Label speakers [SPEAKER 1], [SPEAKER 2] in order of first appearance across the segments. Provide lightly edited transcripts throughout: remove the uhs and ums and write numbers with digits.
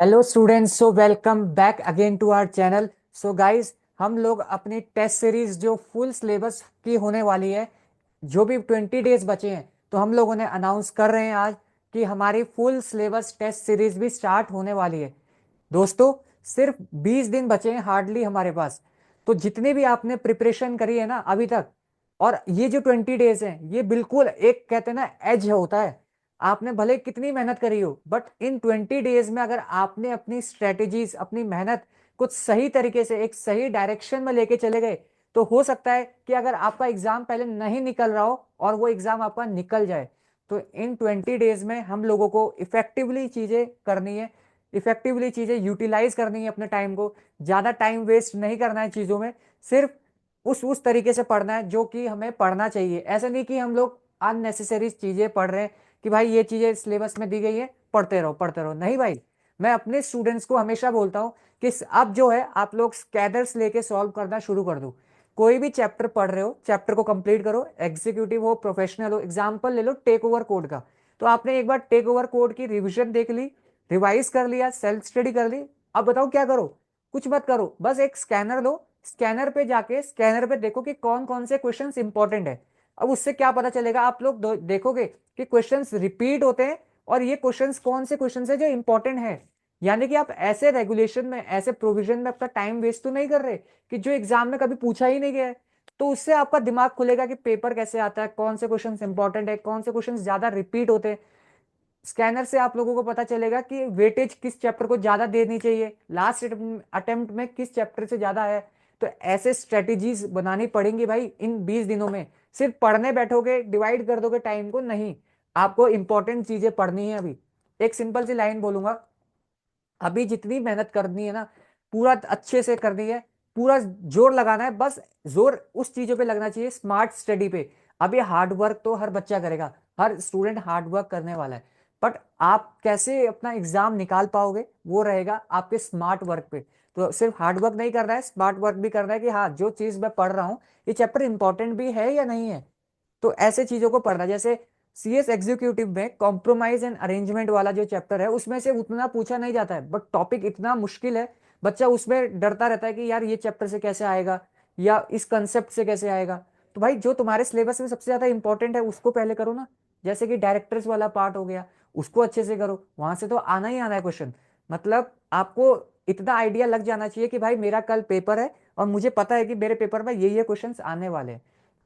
[SPEAKER 1] Hello students, so welcome back again to our channel. So guys, हम लोग अपनी test series जो full syllabus की होने वाली है, जो भी 20 डेज बचे हैं, तो हम लोग उन्हें अनाउंस कर रहे हैं आज कि हमारी फुल सिलेबस टेस्ट सीरीज भी स्टार्ट होने वाली है। दोस्तों, सिर्फ 20 दिन बचे हैं हार्डली हमारे पास। तो जितनी भी आपने प्रिपरेशन करी है ना अभी तक, और ये जो 20 डेज हैं, ये बिल्कुल एक कहते हैं ना एज होता है। आपने भले कितनी मेहनत करी हो, बट इन 20 डेज में अगर आपने अपनी स्ट्रेटेजीज, अपनी मेहनत कुछ सही तरीके से एक सही डायरेक्शन में लेके चले गए, तो हो सकता है कि अगर आपका एग्जाम पहले नहीं निकल रहा हो और वो एग्जाम आपका निकल जाए। तो इन 20 डेज में हम लोगों को इफेक्टिवली चीजें करनी है, इफेक्टिवली चीजें यूटिलाइज करनी है, अपने टाइम को ज्यादा टाइम वेस्ट नहीं करना है चीजों में। सिर्फ उस तरीके से पढ़ना है जो कि हमें पढ़ना चाहिए। ऐसा नहीं कि हम लोग अननेसेसरी चीजें पढ़ रहे हैं कि भाई ये चीजें सिलेबस में दी गई है, पढ़ते रहो पढ़ते रहो। नहीं भाई, मैं अपने स्टूडेंट्स को हमेशा बोलता हूँ कि अब जो है आप लोग स्कैनर्स लेके सॉल्व करना शुरू कर दो। कोई भी चैप्टर पढ़ रहे हो, चैप्टर को कंप्लीट करो, एग्जीक्यूटिव हो, प्रोफेशनल हो। एग्जाम्पल ले लो टेक ओवर कोड का। तो आपने एक बार टेक ओवर कोड की रिविजन देख ली, रिवाइज कर लिया, सेल्फ स्टडी कर ली। अब बताओ क्या करो? कुछ मत करो, बस एक स्कैनर लो, स्कैनर पे जाके स्कैनर पे देखो कि कौन कौन से क्वेश्चंस इंपॉर्टेंट है। अब उससे क्या पता चलेगा, आप लोग देखोगे कि क्वेश्चंस रिपीट होते हैं, और ये क्वेश्चंस कौन से क्वेश्चंस है जो इंपॉर्टेंट है। यानी कि आप ऐसे रेगुलेशन में, ऐसे प्रोविजन में अपना टाइम वेस्ट तो नहीं कर रहे कि जो एग्जाम में कभी पूछा ही नहीं गया है। तो उससे आपका दिमाग खुलेगा कि पेपर कैसे आता है, कौन से क्वेश्चन इंपॉर्टेंट है, कौन से क्वेश्चन ज्यादा रिपीट होते हैं। स्कैनर से आप लोगों को पता चलेगा कि वेटेज किस चैप्टर को ज्यादा देनी चाहिए, लास्ट अटेम्प्ट में किस चैप्टर से ज्यादा है। तो ऐसे स्ट्रेटेजीज बनानी पड़ेंगी भाई इन 20 दिनों में। सिर्फ पढ़ने बैठोगे, डिवाइड कर दोगे टाइम को, नहीं। आपको इंपॉर्टेंट चीजें पढ़नी है अभी। एक सिंपल सी लाइन बोलूंगा, अभी जितनी मेहनत करनी है ना, पूरा अच्छे से करनी है, पूरा जोर लगाना है। बस जोर उस चीजों पे लगना चाहिए, स्मार्ट स्टडी पे। अभी हार्ड वर्क तो हर बच्चा करेगा, हर स्टूडेंट हार्ड वर्क करने वाला है, बट आप कैसे अपना एग्जाम निकाल पाओगे वो रहेगा आपके स्मार्ट वर्क पे। तो सिर्फ हार्ड वर्क नहीं करना है, स्मार्ट वर्क भी करना है कि हाँ, जो चीज मैं पढ़ रहा हूँ, ये चैप्टर इंपॉर्टेंट भी है या नहीं है। तो ऐसे चीजों को पढ़ना, जैसे सीएस एग्जीक्यूटिव में कॉम्प्रोमाइज एंड अरेंजमेंट वाला जो चैप्टर है, उसमें से उतना पूछा नहीं जाता है, बट टॉपिक इतना मुश्किल है, बच्चा उसमें डरता रहता है कि यार ये चैप्टर से कैसे आएगा, या इस कंसेप्ट से कैसे आएगा। तो भाई जो तुम्हारे सिलेबस में सबसे ज्यादा इंपॉर्टेंट है उसको पहले करो ना। जैसे कि डायरेक्टर्स वाला पार्ट हो गया, उसको अच्छे से करो, वहां से तो आना ही आना है क्वेश्चन। मतलब आपको इतना आइडिया लग जाना चाहिए कि भाई मेरा कल पेपर है, और मुझे पता है कि मेरे पेपर में ये क्वेश्चंस आने वाले हैं।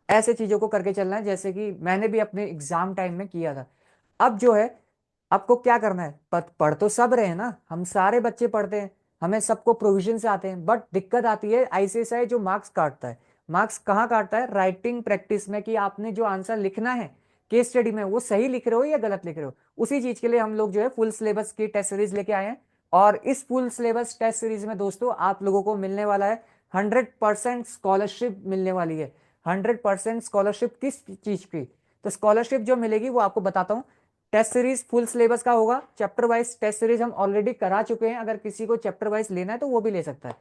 [SPEAKER 1] ऐसे चीजों को करके चलना है, जैसे कि मैंने भी अपने एग्जाम टाइम में किया था। अब जो है, आपको क्या करना है, पढ़ तो सब रहे हैं ना, हम सारे बच्चे पढ़ते हैं, हमें सबको प्रोविजन से आते हैं, बट दिक्कत आती है आईसीएसआई जो मार्क्स काटता है। मार्क्स कहाँ काटता है? राइटिंग प्रैक्टिस में, कि आपने जो आंसर लिखना है केस स्टडी में, वो सही लिख रहे हो या गलत लिख रहे हो। उसी चीज के लिए हम लोग जो है फुल सिलेबस की टेस्ट सीरीज लेके आए हैं। और इस फुल सिलेबस टेस्ट सीरीज में दोस्तों आप लोगों को मिलने वाला है 100% स्कॉलरशिप मिलने वाली है। 100% स्कॉलरशिप किस चीज की? तो स्कॉलरशिप जो मिलेगी वो आपको बताता हूँ। टेस्ट सीरीज फुल सिलेबस का होगा, चैप्टर वाइज टेस्ट सीरीज हम ऑलरेडी करा चुके हैं, अगर किसी को चैप्टर वाइज लेना है तो वो भी ले सकता है।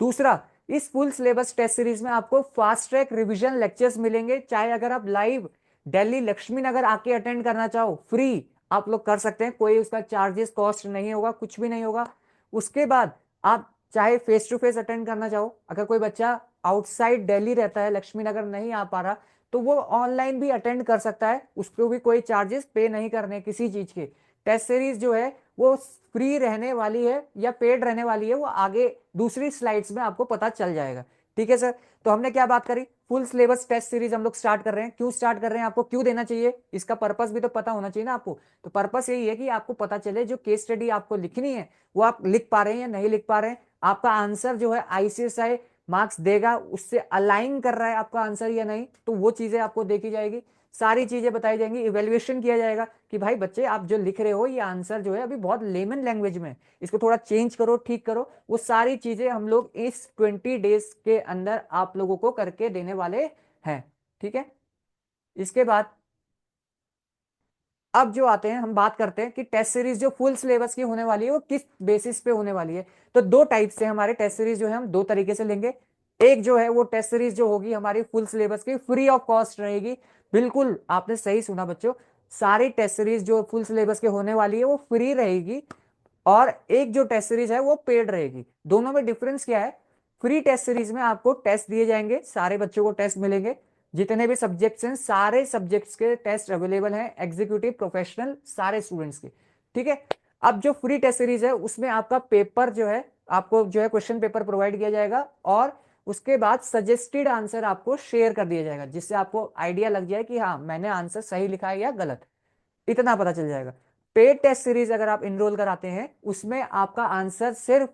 [SPEAKER 1] दूसरा, इस फुल सिलेबस टेस्ट सीरीज में आपको फास्ट ट्रैक रिवीजन लेक्चर्स मिलेंगे, चाहे अगर आप लाइव दिल्ली लक्ष्मी नगर आके अटेंड करना चाहो, फ्री आप लोग कर सकते हैं, कोई उसका चार्जेस कॉस्ट नहीं होगा, कुछ भी नहीं होगा। उसके बाद आप चाहे फेस टू फेस अटेंड करना चाहो, अगर कोई बच्चा आउटसाइड दिल्ली रहता है, लक्ष्मी नगर नहीं आ पा रहा, तो वो ऑनलाइन भी अटेंड कर सकता है, उसको भी कोई चार्जेस पे नहीं करने किसी चीज के। टेस्ट सीरीज जो है वो फ्री रहने वाली है या पेड रहने वाली है, वो आगे दूसरी स्लाइड्स में आपको पता चल जाएगा। ठीक है सर? तो हमने क्या बात करी, फुल सिलेबस टेस्ट सीरीज हम लोग स्टार्ट कर रहे हैं। क्यों स्टार्ट कर रहे हैं, आपको क्यों देना चाहिए, इसका पर्पस भी तो पता होना चाहिए ना आपको। तो पर्पस यही है कि आपको पता चले जो केस स्टडी आपको लिखनी है वो आप लिख पा रहे हैं या नहीं लिख पा रहे हैं, आपका आंसर जो है आईसीएसआई मार्क्स देगा उससे अलाइन कर रहा है आपका आंसर या नहीं, तो वो चीजें आपको देखी जाएगी, सारी चीजें बताई जाएंगी, इवेल्युएशन किया जाएगा कि भाई बच्चे आप जो लिख रहे हो ये आंसर जो है अभी बहुत लेमन लैंग्वेज में है, इसको थोड़ा चेंज करो, ठीक करो। वो सारी चीजें हम लोग इस 20 डेज के अंदर आप लोगों को करके देने वाले हैं। ठीक है? इसके बाद अब जो आते हैं, हम बात करते हैं कि टेस्ट सीरीज जो फुल सिलेबस की होने वाली है वो किस बेसिस पे होने वाली है। तो दो टाइप से हमारे टेस्ट सीरीज जो है हम दो तरीके से लेंगे। एक जो है वो टेस्ट सीरीज जो होगी हमारी फुल सिलेबस की, फ्री ऑफ कॉस्ट रहेगी। बिल्कुल आपने सही सुना बच्चों, सारी टेस्ट सीरीज जो फुल सिलेबस के होने वाली है वो फ्री रहेगी। और एक जो टेस्ट सीरीज है वो पेड रहेगी। दोनों में डिफरेंस क्या है? फ्री टेस्ट सीरीज में आपको टेस्ट दिए जाएंगे, सारे बच्चों को टेस्ट मिलेंगे, जितने भी सब्जेक्ट्स हैं सारे सब्जेक्ट्स के टेस्ट अवेलेबल हैं, एग्जीक्यूटिव प्रोफेशनल सारे स्टूडेंट्स के। ठीक है। अब जो फ्री टेस्ट सीरीज है उसमें आपका पेपर जो है, आपको जो है क्वेश्चन पेपर प्रोवाइड किया जाएगा और उसके बाद सजेस्टेड आंसर आपको शेयर कर दिया जाएगा, जिससे आपको आइडिया लग जाए कि हाँ मैंने आंसर सही लिखा है या गलत, इतना पता चल जाएगा। पेड टेस्ट सीरीज अगर आप इनरोल कराते हैं उसमें आपका आंसर सिर्फ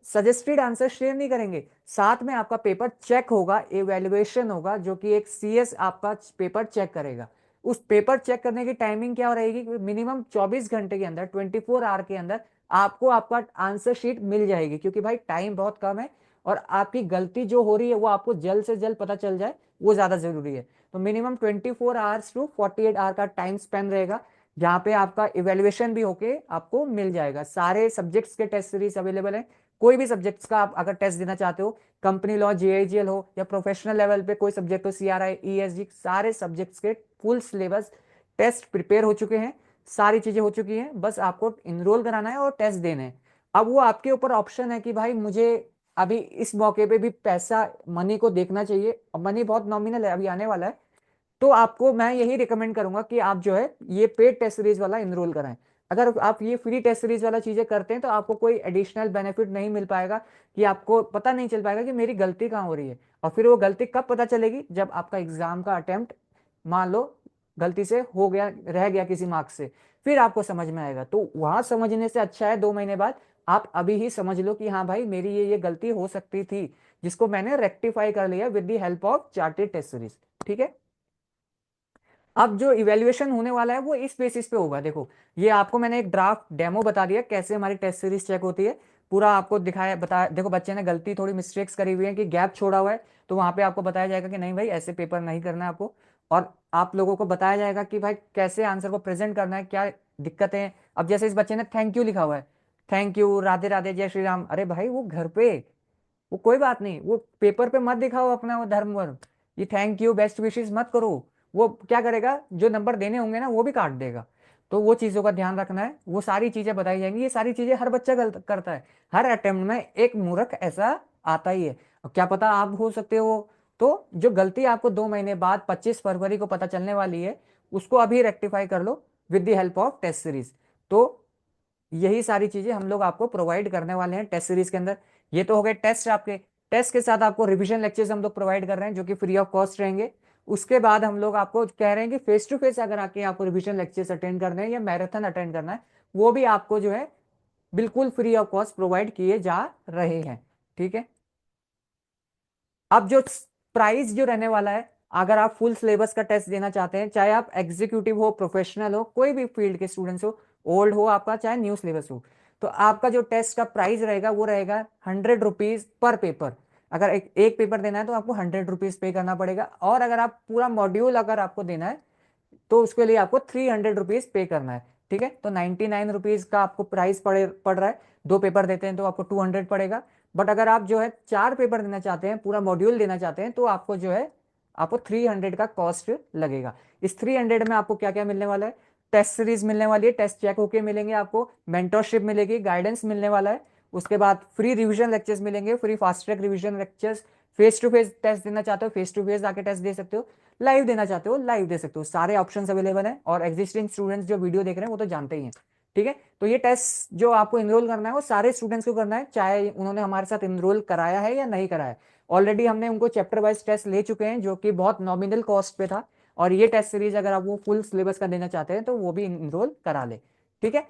[SPEAKER 1] सजेस्टेड आंसर शेयर नहीं करेंगे, साथ में आपका पेपर चेक होगा, इवेल्युएशन होगा, जो कि एक सीएस आपका पेपर चेक करेगा। उस पेपर चेक करने की टाइमिंग क्या रहेगी? मिनिमम 24 घंटे के अंदर, 24 आवर के अंदर आपको आपका आंसर शीट मिल जाएगी, क्योंकि भाई टाइम बहुत कम है और आपकी गलती जो हो रही है वो आपको जल्द से जल्द पता चल जाए, वो ज्यादा जरूरी है। तो मिनिमम 24 आवर्स टू 48 आवर का टाइम स्पेन रहेगा, जहां पे आपका इवेल्युएशन भी होके आपको मिल जाएगा। सारे सब्जेक्ट्स के टेस्ट सीरीज अवेलेबल है, कोई भी सब्जेक्ट्स का आप अगर टेस्ट देना चाहते हो, कंपनी लॉ, जेआईजीएल हो या प्रोफेशनल लेवल पे कोई सब्जेक्ट हो, सीआरआई, ईएसजी, सारे सब्जेक्ट्स के फुल सिलेबस टेस्ट प्रिपेयर हो चुके हैं, सारी चीजें हो चुकी हैं, बस आपको इनरोल कराना है और टेस्ट देने हैं। अब वो आपके ऊपर ऑप्शन है कि भाई मुझे अभी इस मौके पे भी पैसा, मनी को देखना चाहिए, और मनी बहुत नॉमिनल है, अभी आने वाला है, तो आपको मैं यही रिकमेंड करूंगा कि आप जो है ये पेड टेस्ट सीरीज वाला इनरोल कराएं। अगर आप ये फ्री टेस्ट सीरीज वाला चीजें करते हैं तो आपको कोई एडिशनल बेनिफिट नहीं मिल पाएगा, कि आपको पता नहीं चल पाएगा कि मेरी गलती कहाँ हो रही है। और फिर वो गलती कब पता चलेगी? जब आपका एग्जाम का अटेम्प्ट मान लो गलती से हो गया, रह गया किसी मार्क्स से, फिर आपको समझ में आएगा। तो वहां समझने से अच्छा है 2 महीने बाद आप अभी ही समझ लो कि हाँ भाई मेरी ये गलती हो सकती थी, जिसको मैंने रेक्टिफाई कर लिया with the help of chartered test series. ठीक है। अब जो इवेल्युएशन होने वाला है वो इस बेसिस पे होगा। देखो, ये आपको मैंने एक ड्राफ्ट डेमो बता दिया कैसे हमारी टेस्ट सीरीज चेक होती है, पूरा आपको दिखाया बताया। देखो बच्चे ने गलती, थोड़ी मिस्टेक्स करी हुई है कि गैप छोड़ा हुआ है, तो वहां पे आपको बताया जाएगा कि नहीं भाई ऐसे पेपर नहीं करना है आपको, और आप लोगों को बताया जाएगा कि भाई कैसे आंसर को प्रेजेंट करना है, क्या दिक्कतें हैं। अब जैसे इस बच्चे ने थैंक यू लिखा हुआ है, थैंक यू, राधे राधे, जय श्री राम, अरे भाई वो घर पे, वो कोई बात नहीं, वो पेपर पे मत दिखाओ अपना वो धर्म वर्म, ये थैंक यू बेस्ट विशेष मत करो। वो क्या करेगा, जो नंबर देने होंगे ना वो भी काट देगा। तो वो चीजों का ध्यान रखना है, वो सारी चीजें बताई जाएंगी। ये सारी चीजें हर बच्चा करता है, हर अटेम्प्ट में एक मूर्ख ऐसा आता ही है। अब क्या पता आप हो सकते हो। तो जो गलती आपको 2 महीने बाद 25 फरवरी को पता चलने वाली है, उसको अभी रेक्टिफाई कर लो with the help of test series. तो यही सारी चीजें हम लोग आपको प्रोवाइड करने वाले हैं टेस्ट सीरीज के अंदर। ये तो हो गए टेस्ट आपके। टेस्ट के साथ आपको रिवीजन लेक्चर्स हम लोग प्रोवाइड कर रहे हैं जो कि फ्री ऑफ कॉस्ट रहेंगे। उसके बाद हम लोग आपको कह रहे हैं कि फेस टू फेस अगर आके आपको रिवीजन लेक्चर्स अटेंड करने हैं या मैराथन अटेंड करना है, वो भी आपको जो है बिल्कुल फ्री ऑफ कॉस्ट प्रोवाइड किए जा रहे हैं। ठीक है। अब जो प्राइस जो रहने वाला है, अगर आप फुल सिलेबस का टेस्ट देना चाहते हैं, चाहे आप एग्जीक्यूटिव हो, प्रोफेशनल हो, कोई भी फील्ड के स्टूडेंट्स हो, ओल्ड हो आपका चाहे न्यू सिलेबस हो, तो आपका जो टेस्ट का प्राइस रहेगा वो रहेगा 100 रुपीज पर पेपर। अगर एक पेपर देना है तो आपको 100 रुपीज पे करना पड़ेगा, और अगर आप पूरा मॉड्यूल अगर आपको देना है तो उसके लिए आपको 300 रुपीज पे करना है। ठीक है। तो 99 रुपीज का आपको प्राइस पड़ रहा है। 2 पेपर देते हैं तो आपको 200 पड़ेगा। बट अगर आप जो है 4 पेपर देना चाहते हैं, पूरा मॉड्यूल देना चाहते हैं, तो आपको जो है आपको 300 का कॉस्ट लगेगा। इस 300 में आपको क्या क्या मिलने वाला है? टेस्ट सीरीज मिलने वाली है, टेस्ट चेक होके मिलेंगे आपको, मेंटरशिप मिलेगी, गाइडेंस मिलने वाला है, उसके बाद फ्री रिवीजन लेक्चर्स मिलेंगे, free fast track revision lectures. Face to face test देना चाहते हो, फेस टू फेस आके टेस्ट दे सकते हो, लाइव देना चाहते हो लाइव दे सकते हो, सारे ऑप्शंस अवेलेबल हैं। और एग्जिस्टिंग स्टूडेंट्स जो वीडियो देख रहे हैं वो तो जानते ही हैं। ठीक है। तो ये टेस्ट जो आपको इनरोल करना है वो सारे स्टूडेंट्स को करना है, चाहे उन्होंने हमारे साथ इनरोल कराया है या नहीं कराया है। ऑलरेडी हमने उनको चैप्टर वाइज टेस्ट ले चुके हैं जो कि बहुत नॉमिनल कॉस्ट पे था, और ये टेस्ट सीरीज अगर आप वो फुल सिलेबस का देना चाहते हैं तो वो भी इनरोल करा ले। ठीक है।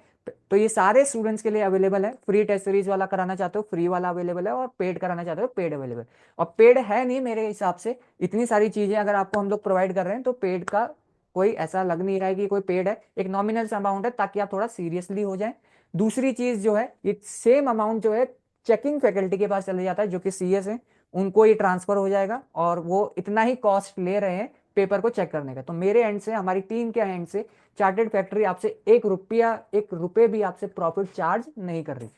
[SPEAKER 1] तो ये सारे स्टूडेंट्स के लिए अवेलेबल है। फ्री टेस्ट सीरीज वाला कराना चाहते हो फ्री वाला अवेलेबल है, और पेड कराना चाहते हो पेड अवेलेबल। और पेड है नहीं मेरे हिसाब से, इतनी सारी चीजें अगर आपको हम लोग प्रोवाइड कर रहे हैं तो पेड का कोई ऐसा लग नहीं रहा है कि कोई पेड है। एक नॉमिनल सा अमाउंट है ताकि आप थोड़ा सीरियसली हो जाए। दूसरी चीज जो है, ये सेम अमाउंट जो है चेकिंग फैकल्टी के पास चले जाता है जो कि सीएस है, उनको ये ट्रांसफर हो जाएगा, और वो इतना ही कॉस्ट ले रहे हैं पेपर को चेक करने का। तो मेरे एंड से, हमारी टीम के एंड से चार्टेड फैक्ट्री आपसे 1 रुपये भी आपसे प्रॉफिट चार्ज नहीं कर रही।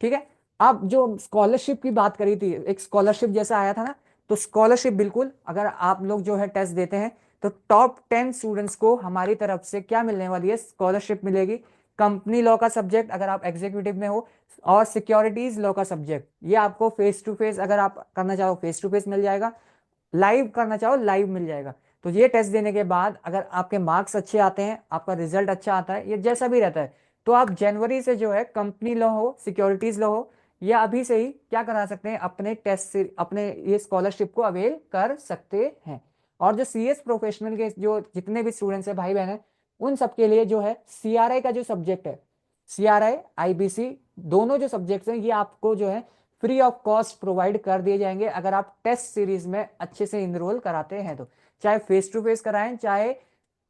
[SPEAKER 1] ठीक है। अब जो स्कॉलरशिप की बात करी थी, एक स्कॉलरशिप जैसा आया था ना, तो स्कॉलरशिप बिल्कुल अगर आप लोग जो है टेस्ट देते हैं तो टॉप 10 स्टूडेंट्स को हमारी तरफ से क्या मिलने वाली है? स्कॉलरशिप मिलेगी। कंपनी लॉ का सब्जेक्ट अगर आप एग्जीक्यूटिव में हो, और सिक्योरिटीज लॉ का सब्जेक्ट, ये आपको फेस टू फेस अगर आप करना चाहो फेस टू फेस मिल जाएगा, लाइव करना चाहो लाइव मिल जाएगा। तो ये टेस्ट देने के बाद अगर आपके मार्क्स अच्छे आते हैं, आपका रिजल्ट अच्छा आता है, ये जैसा भी रहता है, तो आप जनवरी से जो है कंपनी लॉ हो, सिक्योरिटीज लॉ हो, या अभी से ही क्या करा सकते हैं, अपने टेस्ट से अपने ये स्कॉलरशिप को अवेल कर सकते हैं। और जो सीएस प्रोफेशनल के जो जितने भी स्टूडेंट्स हैं भाई बहन हैं, उन सबके लिए जो है सीआरआई का जो सब्जेक्ट है, सीआरआई आईबीसी, दोनों जो सब्जेक्ट्स हैं ये आपको जो है फ्री ऑफ कॉस्ट प्रोवाइड कर दिए जाएंगे अगर आप टेस्ट सीरीज में अच्छे से इनरोल कराते हैं तो। चाहे फेस टू फेस कराएं चाहे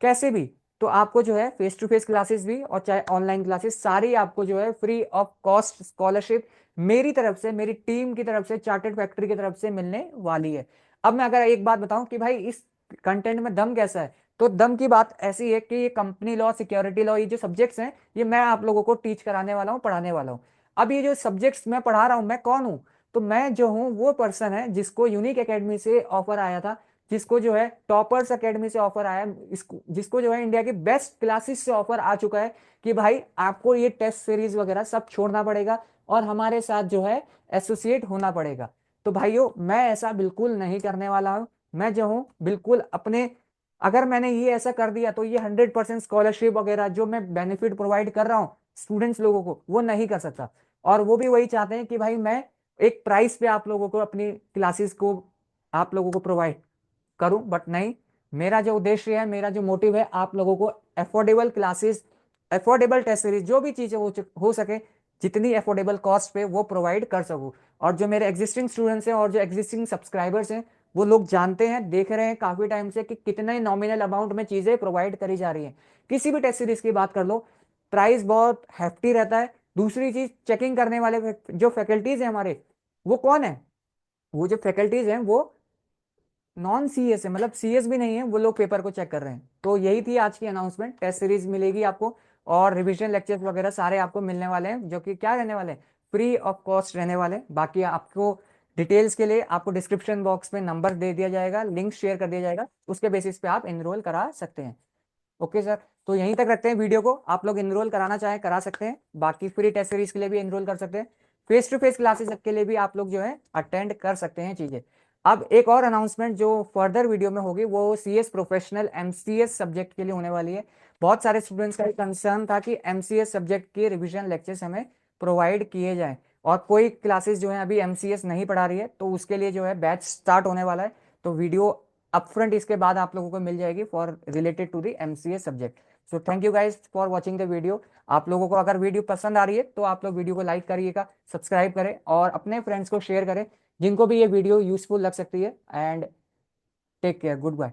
[SPEAKER 1] कैसे भी, तो आपको जो है फेस टू फेस क्लासेस भी और चाहे ऑनलाइन क्लासेस सारी आपको जो है फ्री ऑफ कॉस्ट स्कॉलरशिप मेरी तरफ से, मेरी टीम की तरफ से, चार्टेड फैक्ट्री की तरफ से मिलने वाली है। अब मैं अगर एक बात बताऊं कि भाई इस कंटेंट में दम कैसा है, तो दम की बात ऐसी है कि ये कंपनी लॉ, सिक्योरिटी लॉ, ये जो सब्जेक्ट्स हैं ये मैं आप लोगों को टीच कराने वाला हूँ, पढ़ाने वाला हूँ। अब ये जो सब्जेक्ट्स मैं पढ़ा रहा हूँ, मैं कौन हूँ, तो मैं जो हूँ वो पर्सन है जिसको यूनिक एकेडमी से ऑफर आया था, जिसको जो है टॉपर्स एकेडमी से ऑफर आया, इसको जिसको जो है इंडिया की बेस्ट क्लासेस से ऑफर आ चुका है कि भाई आपको ये टेस्ट सीरीज वगैरह सब छोड़ना पड़ेगा और हमारे साथ जो है एसोसिएट होना पड़ेगा। तो भाइयों मैं ऐसा बिल्कुल नहीं करने वाला हूं। मैं जो हूं बिल्कुल अपने, अगर मैंने ये ऐसा कर दिया तो ये 100% स्कॉलरशिप वगैरह जो मैं बेनिफिट प्रोवाइड कर रहा हूँ स्टूडेंट्स लोगों को, वो नहीं कर सकता। और वो भी वही चाहते हैं कि भाई मैं एक प्राइस पे आप लोगों को अपनी क्लासेस को आप लोगों को प्रोवाइड करूं, बट नहीं, मेरा जो उद्देश्य है, मेरा जो मोटिव है, आप लोगों को affordable classes, affordable test series, जो भी चीजें हो सके जितनी अफोर्डेबल कॉस्ट पे वो प्रोवाइड कर सकूं। और जो मेरे एग्जिस्टिंग स्टूडेंट्स हैं और जो एग्जिस्टिंग सब्सक्राइबर्स हैं वो लोग जानते हैं, देख रहे हैं काफी टाइम से कि कितने नॉमिनल अमाउंट में चीजें प्रोवाइड करी जा रही हैं। किसी भी टेस्ट सीरीज की बात कर लो, प्राइस बहुत हैफ्टी रहता है। दूसरी चीज, चेकिंग करने वाले जो फैकल्टीज हैं हमारे, वो कौन है, वो जो फैकल्टीज हैं वो नॉन सीएस है, मतलब सीएस भी नहीं है, वो लोग पेपर को चेक कर रहे हैं। तो यही थी आज की अनाउंसमेंट, टेस्ट सीरीज मिलेगी आपको और रिवीजन लेक्चर्स वगैरह सारे आपको मिलने वाले हैं, जो कि क्या रहने वाले हैं, फ्री ऑफ कॉस्ट रहने वाले हैं। बाकी आपको डिटेल्स के लिए आपको डिस्क्रिप्शन बॉक्स में नंबर दे दिया जाएगा, लिंक शेयर कर दिया जाएगा, उसके बेसिस पे आप इनरोल करा सकते हैं। ओके सर, तो यहीं तक रखते हैं वीडियो को। आप लोग इनरोल कराना चाहें करा सकते हैं, बाकी फ्री टेस्ट सीरीज के लिए भी इनरोल कर सकते हैं, फेस टू फेस क्लासेस के लिए भी आप लोग जो है अटेंड कर सकते हैं चीजें। अब एक और अनाउंसमेंट जो फर्दर वीडियो में होगी वो सीएस प्रोफेशनल एमसीएस सब्जेक्ट के लिए होने वाली है। बहुत सारे स्टूडेंट्स का कंसर्न था कि एमसीएस सब्जेक्ट के रिविजन लेक्चर्स हमें प्रोवाइड किए जाएं, और कोई क्लासेस जो है अभी एमसीएस नहीं पढ़ा रही है, तो उसके लिए जो है बैच स्टार्ट होने वाला है। तो वीडियो अपफ्रंट इसके बाद आप लोगों को मिल जाएगी for related to the MCA subject. So thank you guys for watching the video. आप लोगों को अगर वीडियो पसंद आ रही है तो आप लोग वीडियो को लाइक करिएगा, सब्सक्राइब करें और अपने फ्रेंड्स को शेयर करें जिनको भी ये वीडियो यूजफुल लग सकती है। And take care, good bye.